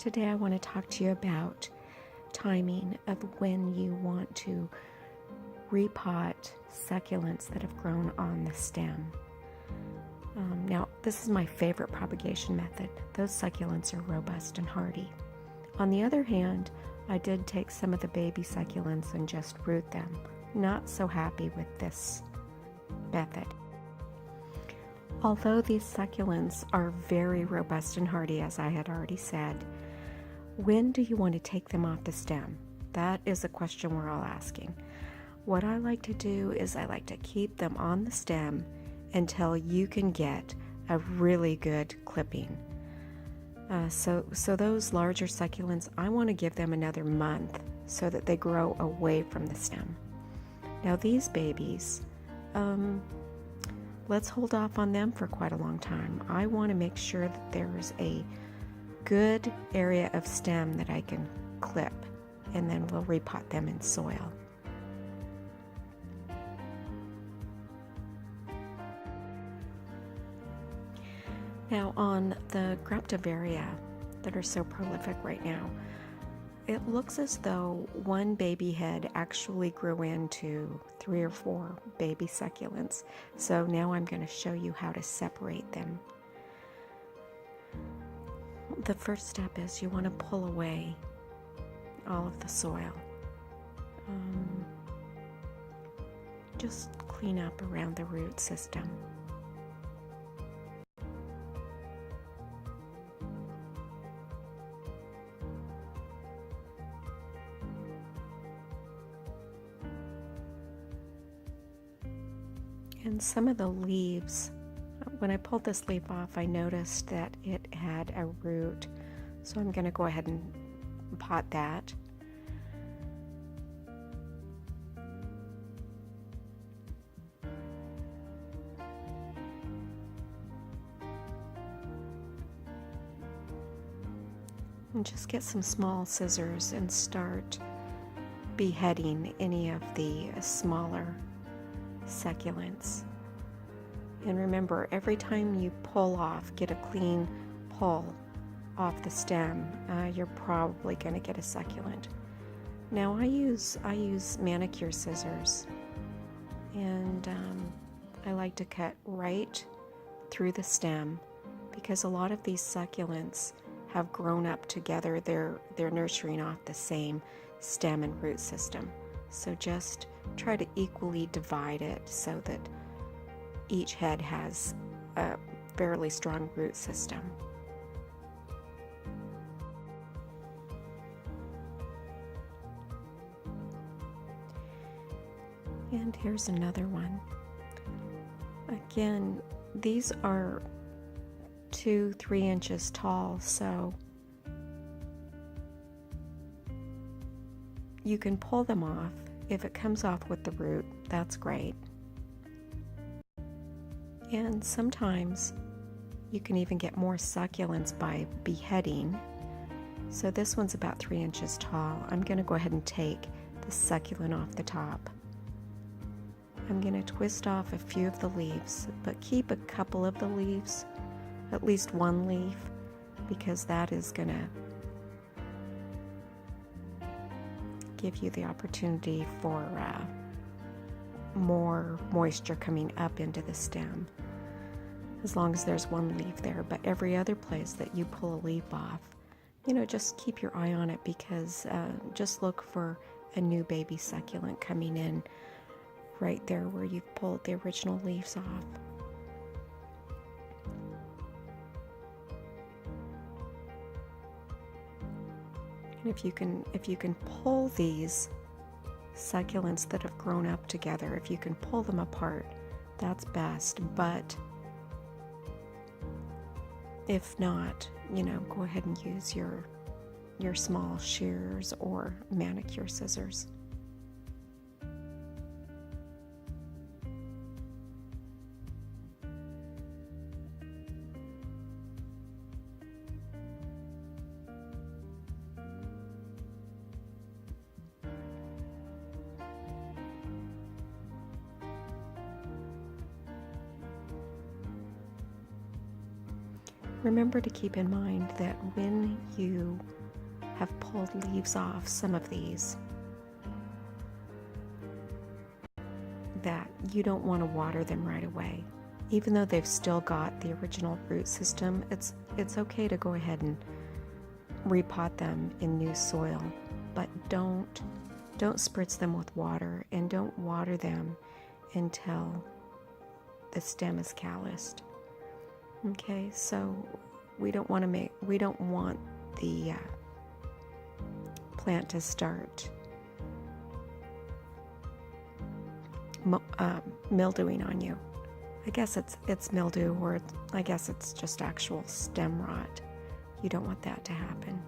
Today I want to talk to you about timing of when you want to repot succulents that have grown on the stem. Now, this is my favorite propagation method. Those succulents are robust and hardy. On the other hand, I did take some of the baby succulents and just root them. Not so happy with this method. Although these succulents are very robust and hardy, as I had already said, when do you want to take them off the stem? That is a question we're all asking. What I like to do is I like to keep them on the stem until you can get a really good clipping. So those larger succulents, I want to give them another month so that they grow away from the stem. Now these babies, let's hold off on them for quite a long time. I want to make sure that there's a good area of stem that I can clip, and then we'll repot them in soil. Now on the Graptovaria that are so prolific right now, it looks as though one baby head actually grew into 3 or 4 baby succulents. So now I'm going to show you how to separate them. The first step is you want to pull away all of the soil. Just clean up around the root system. And some of the leaves, when I pulled this leaf off, I noticed that it had a root. So I'm going to go ahead and pot that. And just get some small scissors and start beheading any of the smaller succulents. And remember, every time you pull off, get a clean pull off the stem, you're probably going to get a succulent. Now I use manicure scissors, and I like to cut right through the stem because a lot of these succulents have grown up together. They're nurturing off the same stem and root system. So just try to equally divide it so that each head has a fairly strong root system. And here's another one. Again, these are 2-3 inches tall, so you can pull them off. If it comes off with the root, that's great. And sometimes you can even get more succulents by beheading. So this one's about 3 inches tall. I'm going to go ahead and take the succulent off the top. I'm going to twist off a few of the leaves, but keep a couple of the leaves, at least one leaf, because that is going to give you the opportunity for more moisture coming up into the stem, as long as there's one leaf there. But every other place that you pull a leaf off, just keep your eye on it, because just look for a new baby succulent coming in right there where you've pulled the original leaves off. If you can pull these succulents that have grown up together, if you can pull them apart, that's best. But if not, go ahead and use your small shears or manicure scissors. remember to keep in mind that when you have pulled leaves off some of these, that you don't want to water them right away. Even though they've still got the original root system, it's okay to go ahead and repot them in new soil, but don't spritz them with water, and don't water them until the stem is calloused. Okay, so we don't want the plant to start mildewing on you. I guess it's mildew, or I guess it's just actual stem rot. You don't want that to happen.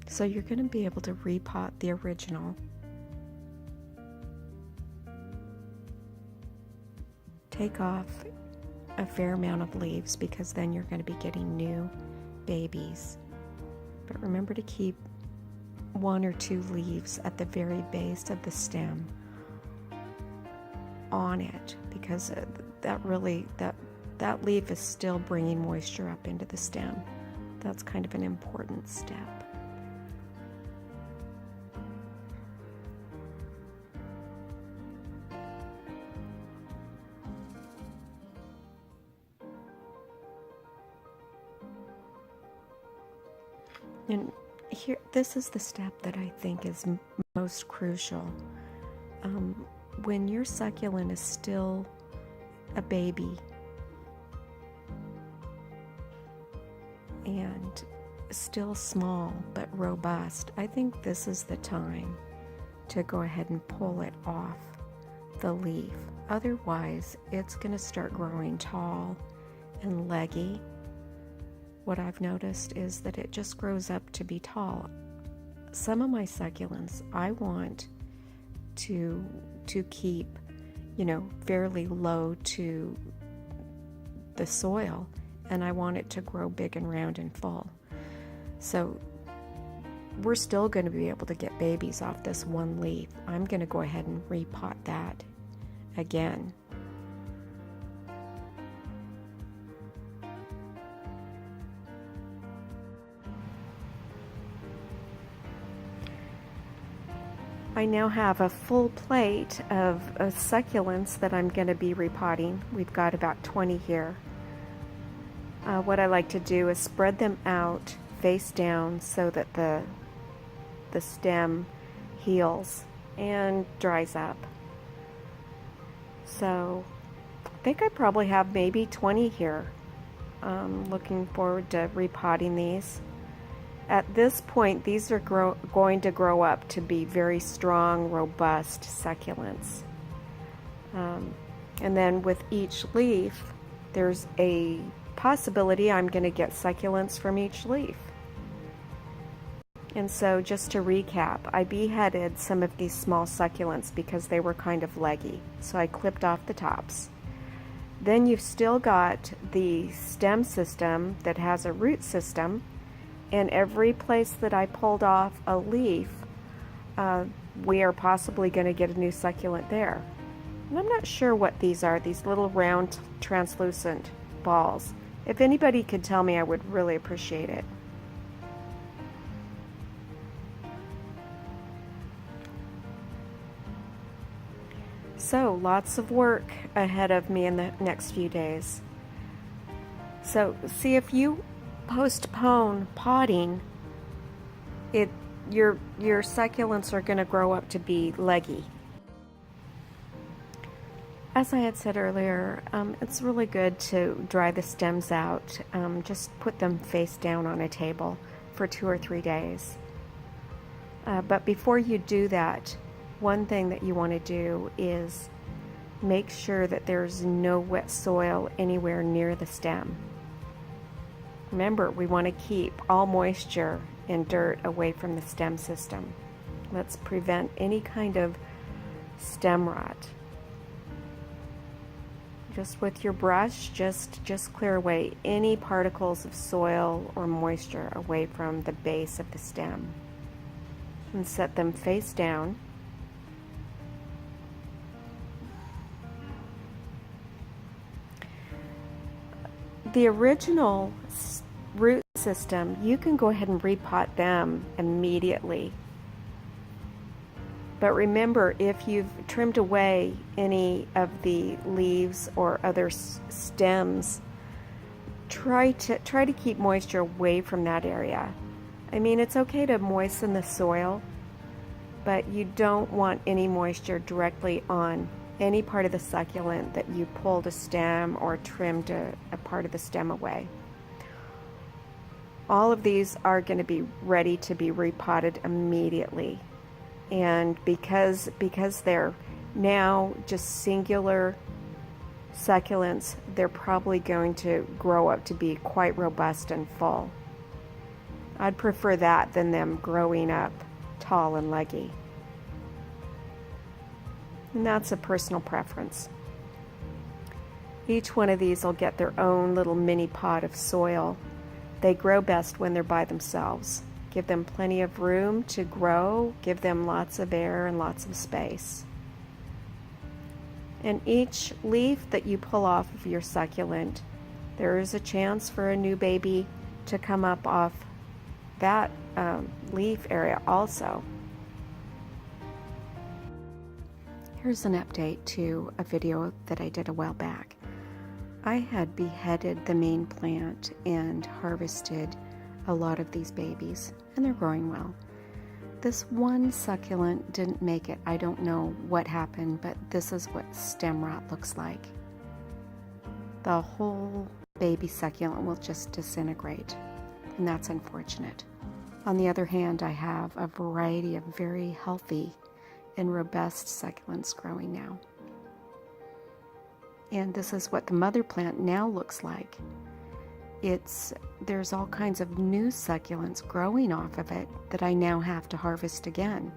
So you're going to be able to repot the original. Take off a fair amount of leaves, because then you're going to be getting new babies. But remember to keep 1 or 2 leaves at the very base of the stem on it, because that leaf is still bringing moisture up into the stem. That's kind of an important step. And here, this is the step that I think is most crucial. When your succulent is still a baby and still small but robust, I think this is the time to go ahead and pull it off the leaf. Otherwise, it's going to start growing tall and leggy. What I've noticed is that it just grows up to be tall. Some of my succulents I want to keep, fairly low to the soil, and I want it to grow big and round and full. So we're still going to be able to get babies off this one leaf. I'm going to go ahead and repot that again. I now have a full plate of succulents that I'm going to be repotting. We've got about 20 here. What I like to do is spread them out face down so that the stem heals and dries up. So I think I probably have maybe 20 here. Looking forward to repotting these. At this point, these are going to grow up to be very strong, robust succulents. And then with each leaf, there's a possibility I'm going to get succulents from each leaf. And so just to recap, I beheaded some of these small succulents because they were kind of leggy. So I clipped off the tops. Then you've still got the stem system that has a root system. And every place that I pulled off a leaf, we are possibly going to get a new succulent there. And I'm not sure what these are, these little round translucent balls. If anybody could tell me, I would really appreciate it. So lots of work ahead of me in the next few days. So see, if you postpone potting, your succulents are going to grow up to be leggy. As I had said earlier, it's really good to dry the stems out. Just put them face down on a table for 2 or 3 days. But before you do that, one thing that you want to do is make sure that there's no wet soil anywhere near the stem. Remember, we want to keep all moisture and dirt away from the stem system. Let's prevent any kind of stem rot. Just with your brush, just clear away any particles of soil or moisture away from the base of the stem. And set them face down. The original root system, you can go ahead and repot them immediately. But remember, if you've trimmed away any of the leaves or other stems, try to keep moisture away from that area. I mean, it's okay to moisten the soil, but you don't want any moisture directly on any part of the succulent that you pulled a stem or trimmed a part of the stem away. All of these are going to be ready to be repotted immediately. And because they're now just singular succulents, they're probably going to grow up to be quite robust and full. I'd prefer that than them growing up tall and leggy. And that's a personal preference. Each one of these will get their own little mini pot of soil. They grow best when they're by themselves. Give them plenty of room to grow, give them lots of air and lots of space. And each leaf that you pull off of your succulent, there is a chance for a new baby to come up off that leaf area also. Here's an update to a video that I did a while back. I had beheaded the main plant and harvested a lot of these babies, and they're growing well. This one succulent didn't make it. I don't know what happened, but this is what stem rot looks like. The whole baby succulent will just disintegrate, and that's unfortunate. On the other hand, I have a variety of very healthy and robust succulents growing now. And this is what the mother plant now looks like. There's all kinds of new succulents growing off of it that I now have to harvest again.